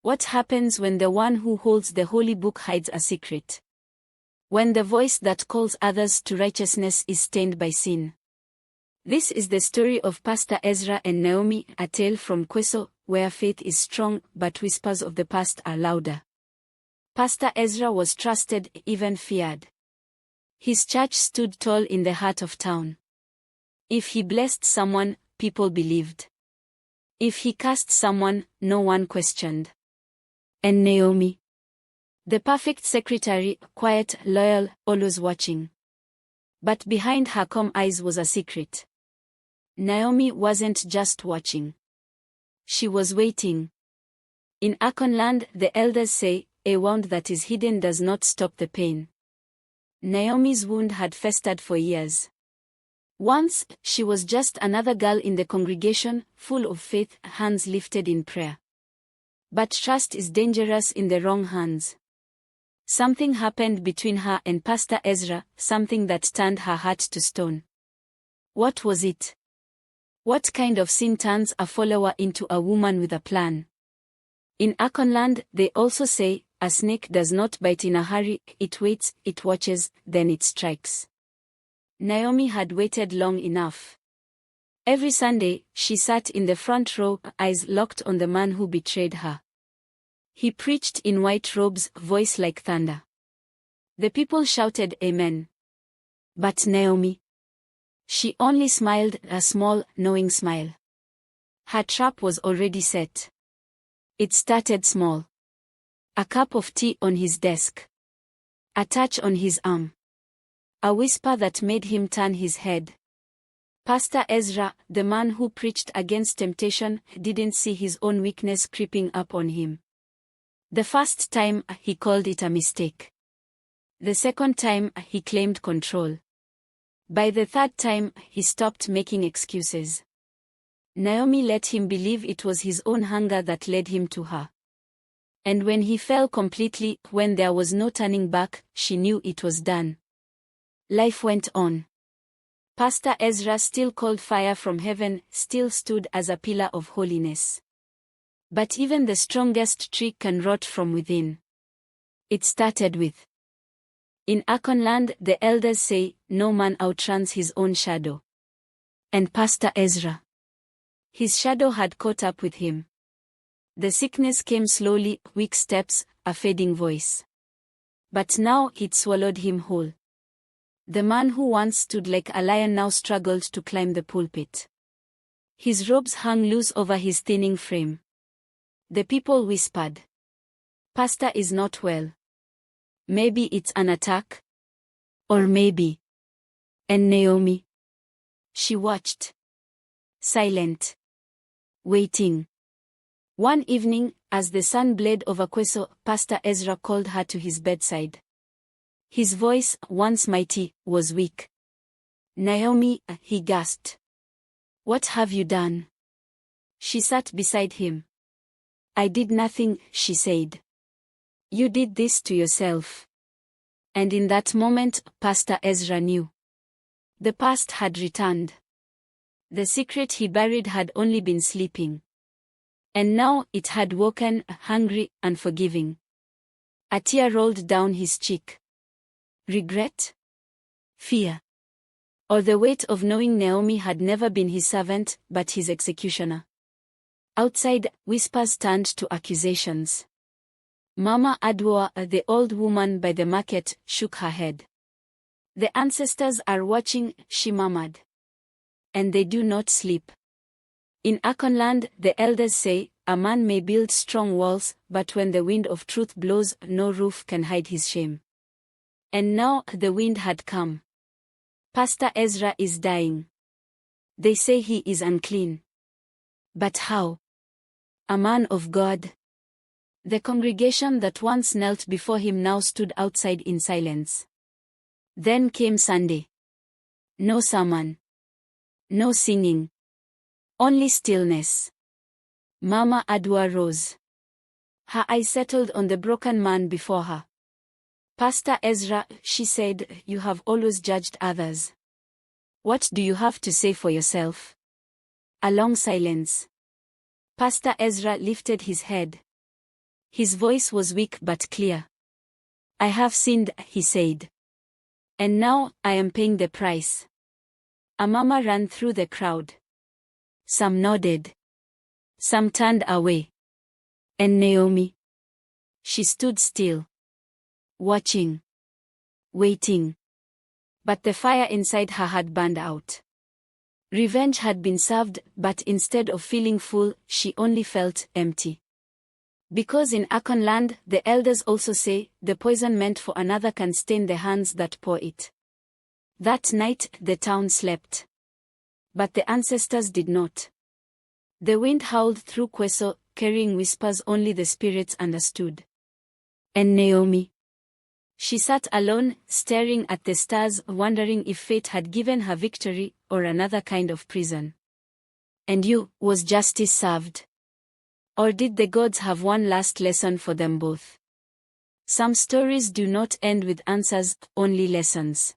What happens when the one who holds the holy book hides a secret? When the voice that calls others to righteousness is stained by sin. This is the story of Pastor Ezra and Naomi, a tale from Kweso, where faith is strong but whispers of the past are louder. Pastor Ezra was trusted, even feared. His church stood tall in the heart of town. If he blessed someone, people believed. If he cursed someone, no one questioned. And Naomi? The perfect secretary, quiet, loyal, always watching. But behind her calm eyes was a secret. Naomi wasn't just watching. She was waiting. In Akonland, the elders say, a wound that is hidden does not stop the pain. Naomi's wound had festered for years. Once, she was just another girl in the congregation, full of faith, hands lifted in prayer. But trust is dangerous in the wrong hands. Something happened between her and Pastor Ezra, something that turned her heart to stone. What was it? What kind of sin turns a follower into a woman with a plan? In Akonland, they also say, a snake does not bite in a hurry, it waits, it watches, then it strikes. Naomi had waited long enough. Every Sunday, she sat in the front row, eyes locked on the man who betrayed her. He preached in white robes, voice like thunder. The people shouted amen. But Naomi? She only smiled, a small, knowing smile. Her trap was already set. It started small. A cup of tea on his desk. A touch on his arm. A whisper that made him turn his head. Pastor Ezra, the man who preached against temptation, didn't see his own weakness creeping up on him. The first time, he called it a mistake. The second time, he claimed control. By the third time, he stopped making excuses. Naomi let him believe it was his own hunger that led him to her. And when he fell completely, when there was no turning back, she knew it was done. Life went on. Pastor Ezra still called fire from heaven, still stood as a pillar of holiness. But even the strongest tree can rot from within. It started with. In Akonland, the elders say, no man outruns his own shadow. And Pastor Ezra. His shadow had caught up with him. The sickness came slowly, weak steps, a fading voice. But now it swallowed him whole. The man who once stood like a lion now struggled to climb the pulpit. His robes hung loose over his thinning frame. The people whispered. Pastor is not well. Maybe it's an attack? Or maybe. And Naomi? She watched. Silent. Waiting. One evening, as the sun bled over Kweso, Pastor Ezra called her to his bedside. His voice, once mighty, was weak. Naomi, he gasped. What have you done? She sat beside him. I did nothing, she said. You did this to yourself. And in that moment, Pastor Ezra knew. The past had returned. The secret he buried had only been sleeping. And now it had woken, hungry, unforgiving. A tear rolled down his cheek. Regret? Fear? Or the weight of knowing Naomi had never been his servant, but his executioner? Outside, whispers turned to accusations. Mama Adwoa, the old woman by the market, shook her head. The ancestors are watching, she murmured. And they do not sleep. In Akonland, the elders say, a man may build strong walls, but when the wind of truth blows, no roof can hide his shame. And now the wind had come. Pastor Ezra is dying. They say he is unclean. But how? A man of God. The congregation that once knelt before him now stood outside in silence. Then came Sunday. No sermon. No singing. Only stillness. Mama Adwa rose. Her eyes settled on the broken man before her. Pastor Ezra, she said, you have always judged others. What do you have to say for yourself? A long silence. Pastor Ezra lifted his head. His voice was weak but clear. I have sinned, he said. And now, I am paying the price. A murmur ran through the crowd. Some nodded. Some turned away. And Naomi? She stood still. Watching. Waiting. But the fire inside her had burned out. Revenge had been served, but instead of feeling full, she only felt empty. Because in Akon land, the elders also say, the poison meant for another can stain the hands that pour it. That night, the town slept. But the ancestors did not. The wind howled through Kweso, carrying whispers only the spirits understood. And Naomi? She sat alone, staring at the stars, wondering if fate had given her victory, or another kind of prison. And was justice served? Or did the gods have one last lesson for them both? Some stories do not end with answers, only lessons.